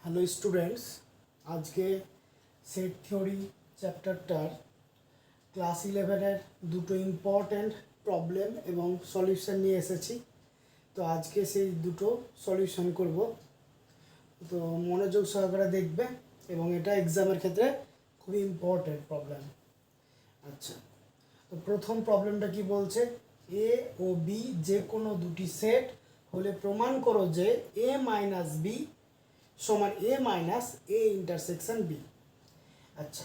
Hello students, আজকে set theory চ্যাপ্টারটার class 11-এর দুটো important problem এবং সলিউশন নিয়ে এসেছি। তো আজকে সেই দুটো সলিউশন করব, তো মনোযোগ সহকারে দেখবে এবং এটা এক্সামের ক্ষেত্রে খুবই ইম্পর্ট্যান্ট প্রবলেম। আচ্ছা, তো প্রথম প্রবলেমটা কি বলছে, এ ও বি যে কোনো দুটি সেট হলে প্রমাণ করো যে এ মাইনাস বি সমান A minus A intersection B. আচ্ছা,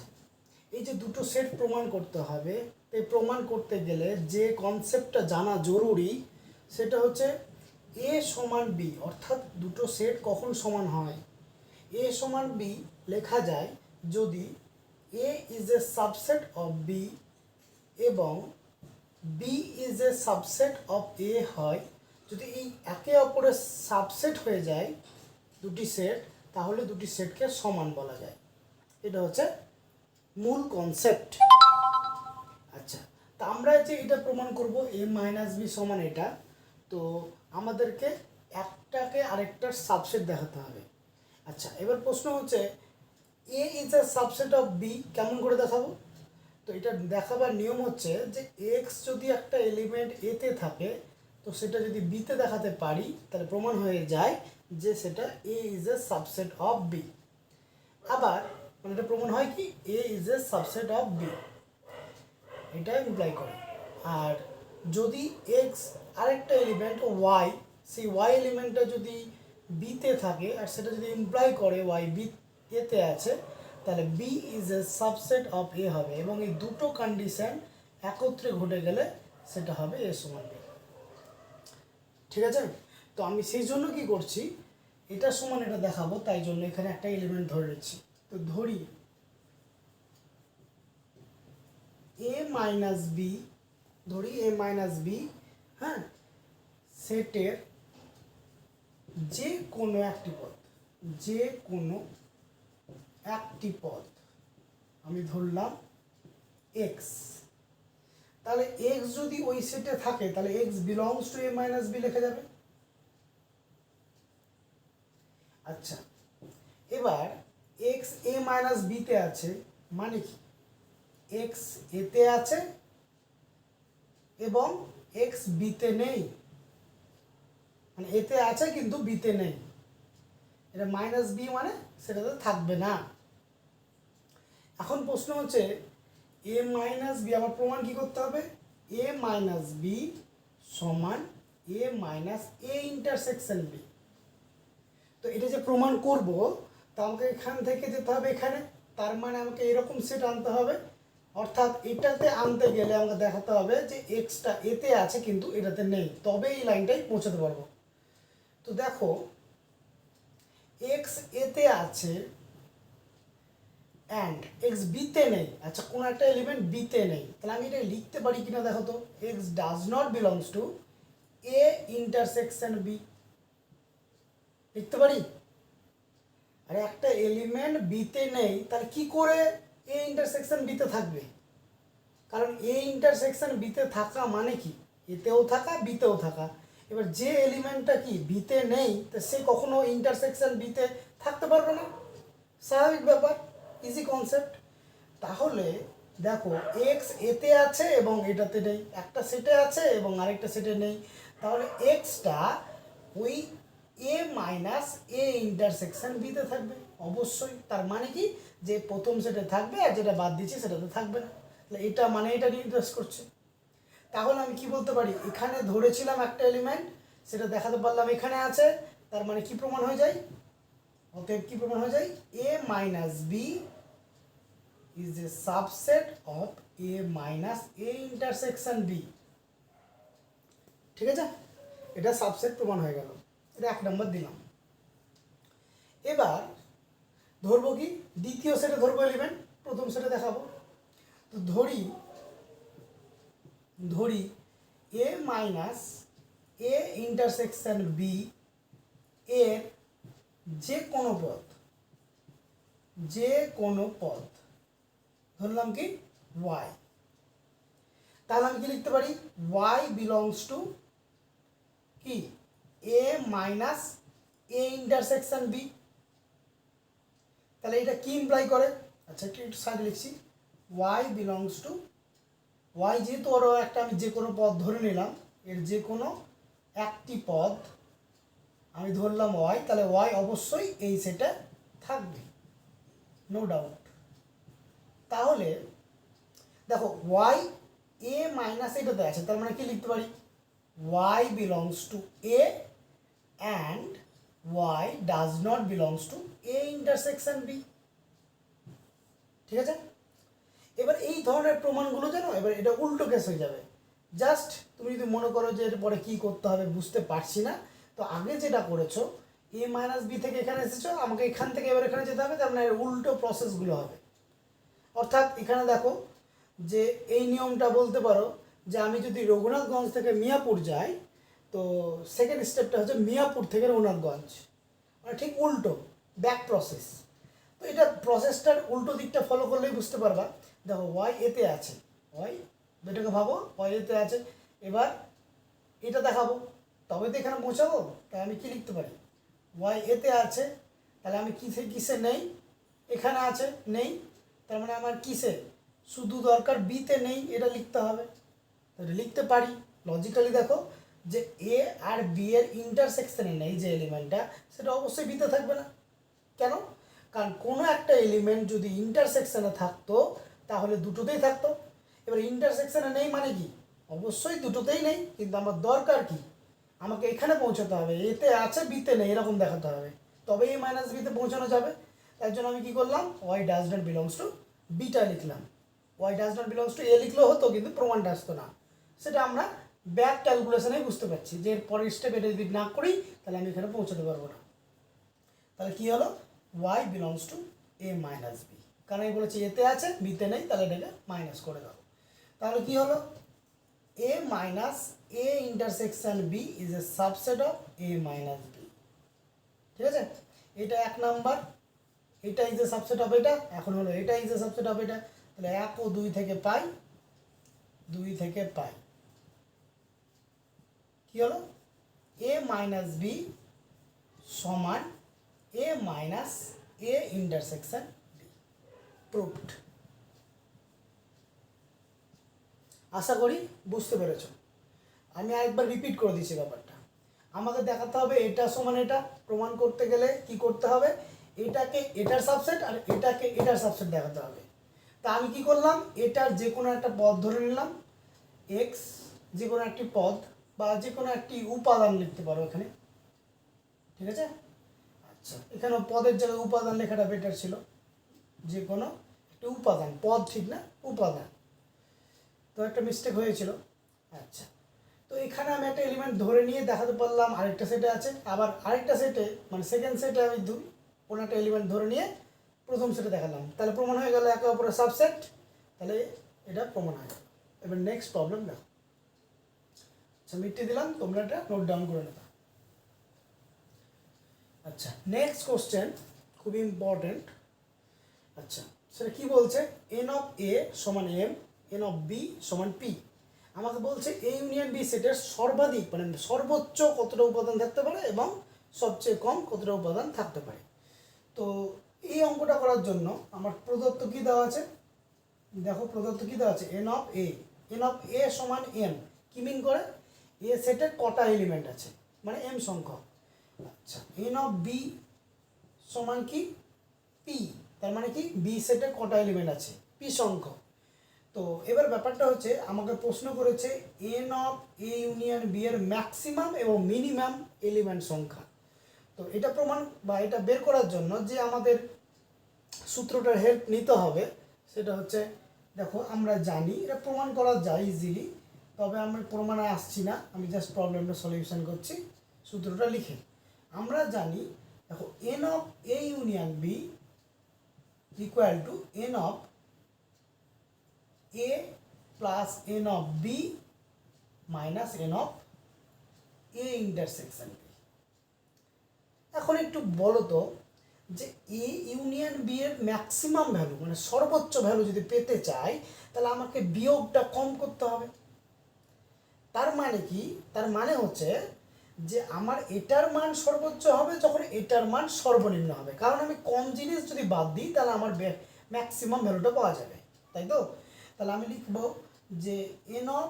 এই যে দুটো সেট প্রমাণ করতে হবে, এই প্রমাণ করতে গেলে যে কনসেপ্টটা জানা জরুরি সেটা হচ্ছে এ সমান বি, অর্থাৎ দুটো সেট কখন সমান হয়। এ সমান বি লেখা যায় যদি A is a subset of B এবং B is a subset of A হয়। যদি এই একে অপরের সাবসেট হয়ে যায় দুটি সেট, তাহলে দুটি সেটকে সমান বলা যায়। এটা হচ্ছে মূল কনসেপ্ট। আচ্ছা, তা আমরা যে এটা প্রমাণ করব এ মাইনাস বি সমান এটা, তো আমাদেরকে একটাকে আরেকটার সাবসেট দেখাতে হবে। আচ্ছা, এবার প্রশ্ন হচ্ছে A is a subset of B কেমন করে দেখাবো। তো এটা দেখাবার নিয়ম হচ্ছে যে এক্স যদি একটা এলিমেন্ট এতে থাকে, তো সেটা যদি বিতে দেখাতে পারি তাহলে প্রমাণ হয়ে যায় যে সেটা A is a subset of B. আবার মানে এটা প্রমাণ হয় কি A is a subset of B, এটা ইমপ্লাই করে। আর যদি এক্স আরেকটা এলিমেন্ট ওয়াই, সেই ওয়াই এলিমেন্টটা যদি বিতে থাকে আর সেটা যদি ইমপ্লাই করে ওয়াই বি এতে আছে, তাহলে B is a subset of A হবে এবং এই দুটো কন্ডিশন একত্রে ঘটে গেলে সেটা হবে এ সমান বি। ঠিক আছে, তো আমি সেই জন্য কি করছি, এটা সমান এটা দেখাবো, তাই জন্য এখানে একটা এলিমেন্ট ধরে নিচ্ছি। তো ধরি এ মাইনাস বি, ধরি এ মাইনাস বি, হ্যাঁ, সেটের যে কোনো একটি পদ, যে কোনো একটি পদ আমি ধরলাম এক্স, তাহলে এক্স যদি ওই সেটে থাকে তাহলে X belongs to A minus B লেখা যাবে। আচ্ছা, এবার এক্স এ মাইনাস বিতে আছে মানে কি, এক্স এতে আছে এবং এক্স বিতে নেই, মানে এতে আছে কিন্তু বিতে নেই, এটা মাইনাস বি মানে সেটাতে থাকবে না। এখন প্রশ্ন হচ্ছে এ মাইনাস বি, আমার প্রমাণ কি করতে হবে, এ মাইনাস বি সমান A minus A intersection B. তো এটা যে প্রমাণ করব, তা আমাকে এখান থেকে যেতে হবে এখানে, তার মানে আমাকে এরকম সেট আনতে হবে, অর্থাৎ এটাতে আনতে গেলে আমাকে দেখাতে হবে যে এক্সটা এতে আছে কিন্তু এটাতে নেই, তবে এই লাইনটাই পৌঁছাতে পারবো। তো দেখো এক্স এতে আছে অ্যান্ড এক্স বিতে নেই। আচ্ছা, কোনো একটা এলিমেন্ট বিতে নেই, তাহলে আমি এটা লিখতে পারি কিনা দেখো তো, X does not belongs to A intersection B, লিখতে পারি। আর একটা এলিমেন্ট বিতে নেই তাহলে কি করে এ ইন্টারসেকশন বিতে থাকবে, কারণ এ ইন্টারসেকশন বিতে থাকা মানে কি এতেও থাকা বিতেও থাকা। এবার যে এলিমেন্টটা কি বিতে নেই তা সে কখনো ইন্টারসেকশন বিতে থাকতে পারবে না, স্বাভাবিক ব্যাপার, ইজি কনসেপ্ট। তাহলে দেখো এক্স এতে আছে এবং এটাতে নেই, একটা সেটে আছে এবং আরেকটা সেটে নেই, তাহলে এক্সটা ওই এ মাইনাস এ ইন্টারসেকশন বিতে থাকবে অবশ্যই। তার মানে কি যে প্রথম সেটে থাকবে আর যেটা বাদ দিচ্ছি সেটাতে থাকবে না, তাহলে এটা মানে এটা নির্দেশ করছে। তাহলে আমি কি বলতে পারি, এখানে ধরেছিলাম একটা এলিমেন্ট, সেটা দেখাতে পারলাম এখানে আছে, তার মানে কি প্রমাণ হয়ে যায়, অতএব কি প্রমাণ হয়ে যায়, A minus B is a subset of a minus a intersection b। ঠিক আছে, এটা সাবসেট প্রমাণ হয়ে গেল, এটা 1 নম্বর দিলাম। এবার ধরবো কি, দ্বিতীয় সেটে ধরবো এলিমেন্ট, প্রথম সেটে দেখাবো। তো ধরি এ মাইনাস এ ইন্টারসেকশন বি এর যে কোনো পদ ধরলাম কি y, তাহলে আমি কি লিখতে পারি, y বিলংস টু কি এ মাইনাস এ ইন্টারসেকশন বি। তাহলে এটা কি ইমপ্লাই করে? আচ্ছা একটু সাইড লিখছি, ওয়াই বিলংস টু ওয়াই, যেহেতু ওরও একটা আমি যে কোনো পদ ধরে নিলাম, এর যে কোনো একটি পদ আমি ধরলাম ওয়াই, তাহলে ওয়াই অবশ্যই এই সেটে থাকবে, নো ডাউট। তাহলে দেখো ওয়াই এ মাইনাস এটাতে আছে, তার মানে কি লিখতে পারি, Y belongs to A and Y does not belongs to A intersection B. ঠিক আছে, এবার এই ধরনের প্রমাণগুলো জানো, এবার এটা উল্টো কেস হয়ে যাবে। জাস্ট তুমি যদি মনে করো যে এরপরে কী করতে হবে বুঝতে পারছি না, তো আগে যেটা করেছো এ মাইনাস বি থেকে এখানে এসেছো, আমাকে এখান থেকে এবার এখানে যেতে হবে, তার মানে উল্টো প্রসেসগুলো হবে। অর্থাৎ এখানে দেখো যে এই নিয়মটা বলতে পারো যে আমি যদি রঘুনাথগঞ্জ থেকে মিয়াপুর যাই, তো সেকেন্ড স্টেপটা হচ্ছে মিয়াপুর থেকে রঘুনাথগঞ্জ, মানে ঠিক উল্টো, ব্যাক প্রসেস। তো এটা প্রসেসটার উল্টো দিকটা ফলো করলেই বুঝতে পারবা। দেখো ওয়াই এতে আছে, ওয়াই এটাকে ভাবো ওয়াই এতে আছে, এবার এটা দেখাবো তবে তো এখানে পৌঁছাবো, তাই আমি কি লিখতে পারি, ওয়াই এতে আছে, তাহলে আমি কিসে কিসে নেই, এখানে আছে নেই, তার মানে আমার কিসে শুধু দরকার বিতে নেই, এটা লিখতে হবে। তাহলে লিখতে পারি লজিক্যালি, দেখো যে এ আর বি এর ইন্টারসেকশনে নেই যে এলিমেন্টটা, সেটা অবশ্যই বিতে থাকবে না। কেন? কারণ কোনো একটা এলিমেন্ট যদি ইন্টারসেকশনে থাকতো তাহলে দুটোতেই থাকতো। এবার ইন্টারসেকশনে নেই মানে কি, অবশ্যই দুটোতেই নেই, কিন্তু আমার দরকার কি, আমাকে এখানে পৌঁছাতে হবে, এতে আছে বিতে নেই এরকম দেখাতে হবে, তবে এই মাইনাস বিতে পৌঁছানো যাবে। তার জন্য আমি কি করলাম, Y does not belongs to beta লিখলাম। Y does not belongs to A লিখলেও হতো, কিন্তু প্রমাণটা আসতো না। সেটা আমরা ব্যাক ক্যালকুলেশনেই বুঝতে পারছি যে এর পরের স্টেপ এটা যদি না করি তাহলে আমি এখানে পৌঁছাতে পারবো না। তাহলে কি হলো, Y belongs to A minus B, কারণ আমি বলেছি এতে আছে বিতে নেই, তাহলে এটাকে মাইনাস করে দাও। তাহলে কি হলো, A minus A intersection B is a subset of A minus B. ঠিক আছে, এটা এক নাম্বার, এটা ইজ এ সাবসেট অফ এটা, এখন হলো এটা ইজ এ সাবসেট অফ এটা, তাহলে 1 ও 2 থেকে পাই, 2 থেকে পাই, কি হলো, এ মাইনাস বি সমান A minus A intersection B, proved. আশা করি বুঝতে পেরেছ। আমি আরেকবার রিপিট করে দিচ্ছি ব্যাপারটা। আমাকে দেখাতে হবে এটা সমান এটা, প্রমাণ করতে গেলে কি করতে হবে, এটাকে এটার সাবসেট আর এটাকে এটার সাবসেট দেখাতে হবে। তা আমি কি করলাম, এটার যে কোনো একটা পদ ধরে নিলাম, এক্স, যে কোনো একটি পদ বা যে কোনো একটি উপাদান লিখতে পারো এখানে। ঠিক আছে, আচ্ছা এখানে পদের জায়গায় উপাদান লেখাটা বেটার ছিল, যে কোনো একটি উপাদান, পদ ঠিক না উপাদান, তো একটা মিস্টেক হয়েছিল। আচ্ছা, তো এখানে আমি একটা এলিমেন্ট ধরে নিয়ে দেখাতে পারলাম আরেকটা সেটে আছে, আবার আরেকটা সেটে মানে সেকেন্ড সেটে আমি কোনো একটা এলিমেন্ট ধরে নিয়ে প্রথম সেটে দেখালাম, তাহলে প্রমাণ হয়ে গেল একে অপরের সাবসেট, তাহলে এটা প্রমাণ হয়ে গেল। এবার নেক্সট প্রবলেম দেখো। আচ্ছা মিটিয়ে দিলাম, তোমরা এটা নোট ডাউন করে নেবা। আচ্ছা নেক্সট কোশ্চেন খুব ইম্পর্টেন্ট। আচ্ছা সেটা কি বলছে, এন অফ এ সমান এম, এন অফ বি সমান পি। আমাকে বলছে এ ইউনিয়ন বি সেটের সর্বাধিক মানে সর্বোচ্চ কতটা উপাদান থাকতে পারে এবং সবচেয়ে কম কতটা উপাদান থাকতে পারে। তো এই অঙ্কটা করার জন্য আমার প্রদত্ত কী দেওয়া আছে, দেখো প্রদত্ত কী দেওয়া আছে, n of A, n of A সমান এম, কী মিন করে, এ সেটের কটা এলিমেন্ট আছে মানে এম সংখ্যক। আচ্ছা এন অফ বি সমান কি পি, তার মানে কি বি সেটে কটা এলিমেন্ট আছে পি সংখ্যক। তো এবার ব্যাপারটা হচ্ছে আমাকে প্রশ্ন করেছে n of A union B এর ম্যাক্সিমাম এবং মিনিমাম এলিমেন্ট সংখ্যা। তো এটা প্রমাণ বা এটা বের করার জন্য যে আমাদের সূত্রটার হেল্প নিতে হবে সেটা হচ্ছে, দেখো আমরা জানি এটা প্রমাণ করা যায় ইজিলি, তবে আমি প্রমাণে আসছি না, আমি জাস্ট প্রবলেমটা সলিউশন করছি সূত্রটা লিখে। আমরা জানি দেখো n of A union B equal to n of A plus n of B minus n of A intersection B. এখন একটু বলো তো যে এ ইউনিয়ন বি এর ম্যাক্সিমাম ভ্যালু মানে সর্বোচ্চ ভ্যালু যদি পেতে চাই তাহলে আমাকে বিয়োগটা কম করতে হবে। তার মানে কি, তার মানে হচ্ছে যে আমার এটার মান সর্বোচ্চ হবে যখন এটার মান সর্বনিম্ন হবে, কারণ আমি কম জিনিস যদি বাদ দিই তাহলে আমার ম্যাক্সিমাম ভ্যালুটা পাওয়া যাবে, তাই তো? তাহলে আমি লিখব যে n of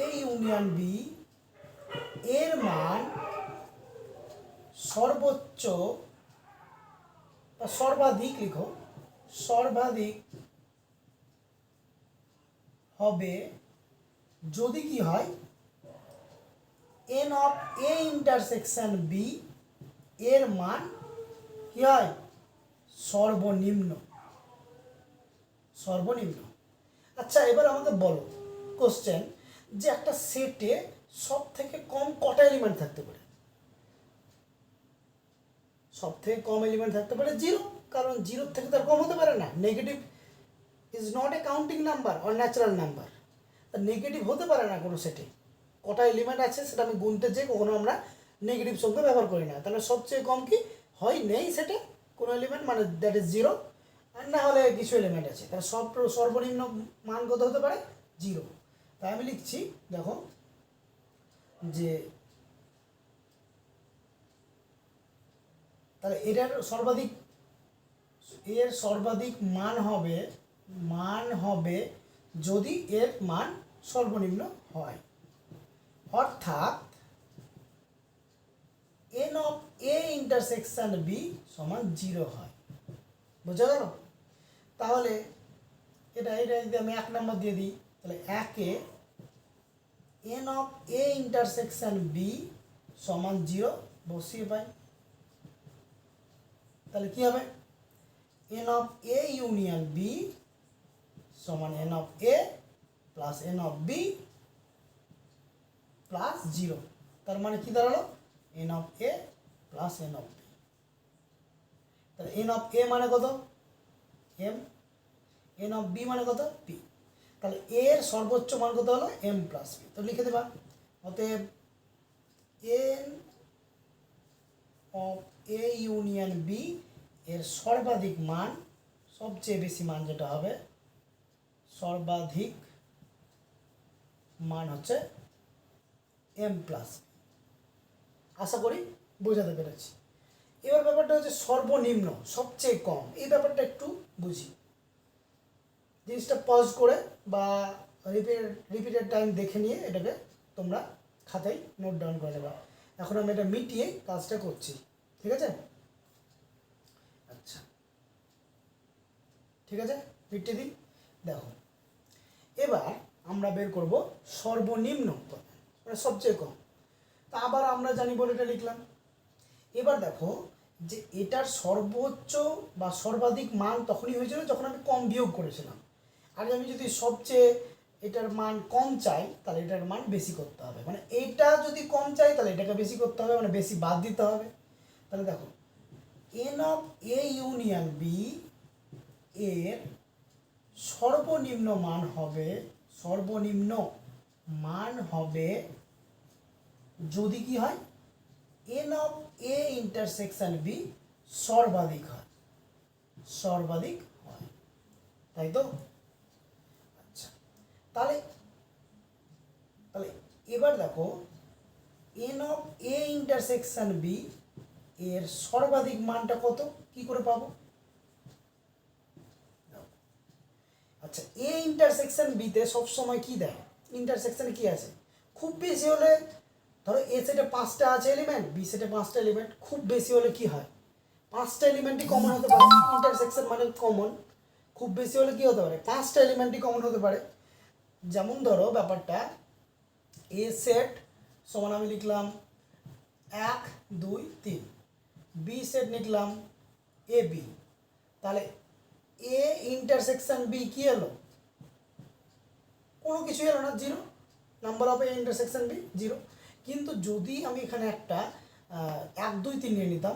A union B এর মান সর্বোচ্চ বা সর্বাধিক, লিখো সর্বাধিক হবে যদি কি হয় n of A intersection B এর মান কি হয় সর্বনিম্ন। সর্বনিম্ন। আচ্ছা এবার আমাকে বলো কোশ্চেন যে একটা সেটে সব থেকে কম কটা এলিমেন্ট থাকতে পারে? সব থেকে কম এলিমেন্ট থাকতে পারে জিরো, কারণ জিরোর থেকে তার কম হতে পারে না। Negative is not a counting number or natural number, negative হতে পারে না কোনো সেটে। কটা এলিমেন্ট আছে সেটা আমি গুনতে যে কখনো আমরা নেগেটিভ সংখ্যা ব্যবহার করি না। তাহলে সবচেয়ে কম কি হয় নেই সেটে কোনো এলিমেন্ট, মানে দ্যাট ইজ জিরো, আর না হলে কিছু এলিমেন্ট আছে, তাহলে সর্বনিম্ন মান কত হতে পারে জিরো। তাই আমি লিখছি দেখো যে তাহলে এর সর্বাধিক মান হবে যদি এর মান সর্বনিম্ন হয়, অর্থাৎ n of A intersection B সমান জিরো হয়। বোঝা গেল? তাহলে এটা যদি আমি 1 নম্বর দিয়ে দিই তাহলে একে n of A intersection B সমান জিরো বসিয়ে পাই। তাহলে কি হবে n of A union B সমান n of A plus n of B plus zero. তার মানে কি দাঁড়ালো n of A plus n of B. তাহলে এন অফ এ মানে কত এম, এন অফ বি মানে কত পি। তাহলে এর সর্বোচ্চ মান কত হলো এম প্লাস পি। তো লিখে দেবা অতএব n of A union B এর সর্বাধিক মান, সবচেয়ে বেশি মান যেটা হবে সর্বাধিক মান হচ্ছে এম প্লাস। আশা করি বোঝাতে পেরেছি। এবার ব্যাপারটা হচ্ছে সর্বনিম্ন সবচেয়ে কম, এই ব্যাপারটা একটু বুঝি। জিনিসটা পজ করে বা রিপিটেড টাইম দেখে নিয়ে এটাকে তোমরা খাতায় নোট ডাউন করে নেবা। এখন আমি এটা মিটিয়ে কাজটা করছি, ঠিক আছে? আচ্ছা ঠিক আছে, মিটিয়ে দিই। দেখো এবার আমরা বের করব সর্বনিম্ন মানে সবচেয়ে কম। তা আবার আমরা জানি বলে এটা লিখলাম। এবার দেখো যে এটার সর্বোচ্চ বা সর্বাধিক মান তখনই হয়েছিল যখন আমি কম বিয়োগ করেছিলাম। আর আমি যদি সবচেয়ে এটার মান কম চাই তাহলে এটার মান বেশি করতে হবে, মানে এইটা যদি কম চাই তাহলে এটাকে বেশি করতে হবে, মানে বেশি বাদ দিতে হবে। তাহলে দেখো n of A union B এর সর্বনিম্ন মান হবে যদি কি হয় n of A intersection B সর্বাধিক হয়, তাই তো? আচ্ছা তাহলে এবার দেখো n of A intersection B এর সর্বাধিক মানটা কত কি করে পাবো? আচ্ছা এ ইন্টারসেকশন বিতে সবসময় কি দেয়, ইন্টারসেকশনে কি আছে খুব বেশি হলে ধরো এ সেটে 5টা আছে এলিমেন্ট, বি সেটে 5টা এলিমেন্ট, খুব বেশি হলে কি হয় 5টা এলিমেন্টই কমন হতে পারে। ইন্টারসেকশন মানে কমন, খুব বেশি হলে কি হতে পারে 5টা এলিমেন্টই কমন হতে পারে। যেমন ধরো ব্যাপারটা এ সেট সমান আমি লিখলাম 1 2 3, বি সেট লিখলাম এ বি, তাহলে এ ইন্টারসেকশন বি কি এলো কোনো কিছু এলো না, zero. Number of A intersection B zero. কিন্তু যদি আমি এখানে একটা 1 2 3 নিয়ে নিতাম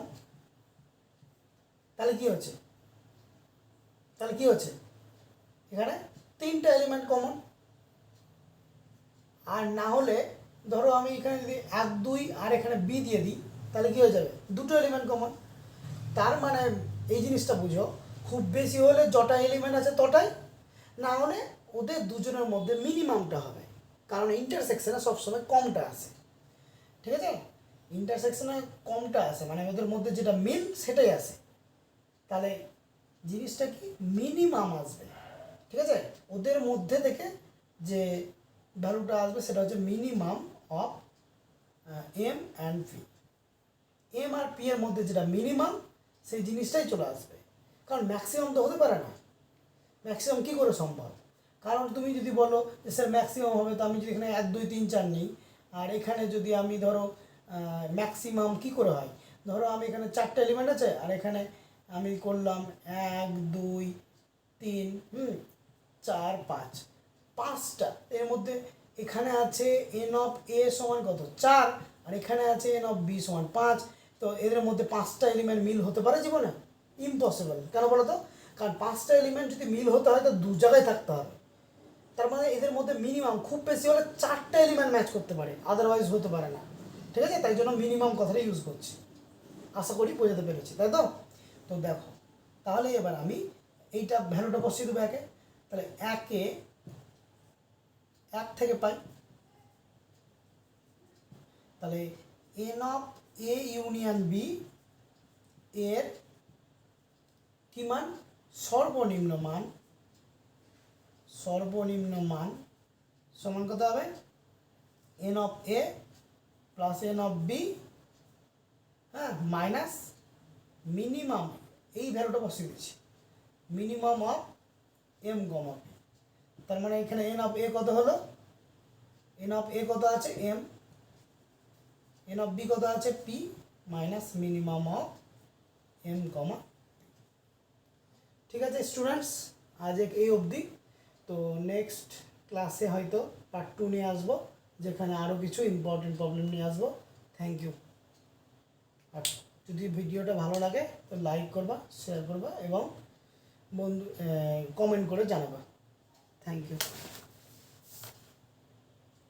তাহলে কি হচ্ছে এখানে 3টা এলিমেন্ট কমন। আর না হলে ধরো আমি এখানে যদি 1 2 আর এখানে বি দিয়ে দিই তাহলে কি হয়ে যাবে 2টো এলিমেন্ট কমন। তার মানে এই জিনিসটা বুঝো খুব বেশি হলে যটা এলিমেন্ট আছে তটাই, না হলে ওদের দুজনের মধ্যে মিনিমামটা হবে, কারণ ইন্টারসেকশনে সবসময় কমটা আসে, ঠিক আছে? ইন্টারসেকশনে কমটা আসে, মানে ওদের মধ্যে যেটা মিল সেটাই আসে, তাহলে জিনিসটা কি মিনিমাম আসবে, ঠিক আছে? ওদের মধ্যে থেকে যে ভ্যালুটা আসবে সেটা হচ্ছে minimum of M and P. M আর পি এর মধ্যে যেটা মিনিমাম সেই জিনিসটাই চলে আসবে, কারণ ম্যাক্সিমাম তো হতে পারে না। ম্যাক্সিমাম কী করে সম্ভব? কারণ তুমি যদি বলো যে স্যার ম্যাক্সিমাম হবে, তো আমি যদি এখানে 1 2 3 4 নিই, আর এখানে যদি আমি ধরো ম্যাক্সিমাম কী করে হয়, ধরো আমি এখানে 4টা এলিমেন্ট আছে, আর এখানে আমি করলাম 1 2 3 4 5, 5টা এর মধ্যে এখানে আছে এন অফ এ সমান কত 4, আর এখানে আছে এন অফ বি সমান 5, তো এদের মধ্যে 5টা এলিমেন্ট মিল হতে পারে জীবনে? ইম্পসিবল। কেন বলো তো? কারণ 5টা এলিমেন্ট যদি মিল হতে হয় তো 2 জায়গায় থাকতে হবে, তার মানে এদের মধ্যে মিনিমাম খুব বেশি হলে 4টা এলিমেন্ট ম্যাচ করতে পারে, আদারওয়াইজ হতে পারে না, ঠিক আছে? তাই জন্য মিনিমাম কথাটা ইউজ করছি। আশা করি বোঝাতে পেরেছি, তাই তো? তো দেখো, তাহলে এবার আমি এইটা ভ্যালুটা বসিয়ে দেবো একে, তাহলে একে 1 থেকে পাই, তাহলে n of A union B এর কি মান? সর্বনিম্ন মান সমান কত হবে? N of A plus n of B, হ্যাঁ, মাইনাস মিনিমাম, এই ভ্যালুটা বসিয়ে দিচ্ছি, minimum of M comma P. তার মানে এখানে এন অফ এ কত হলো? এন অফ এ কত আছে? এম। এন অফ বি কত আছে? P, minus minimum of M comma. ঠিক আছে স্টুডেন্টস, আজ এই অবধি। তো নেক্সট ক্লাসে হয়তো পার্ট 2 নিয়ে আসবো, যেখানে আরও কিছু ইম্পর্টেন্ট প্রবলেম নিয়ে আসবো। Thank you. আর যদি ভিডিওটা ভালো লাগে তো লাইক করবা, শেয়ার করবা এবং বন্ধু কমেন্ট করে জানাবা। Thank you.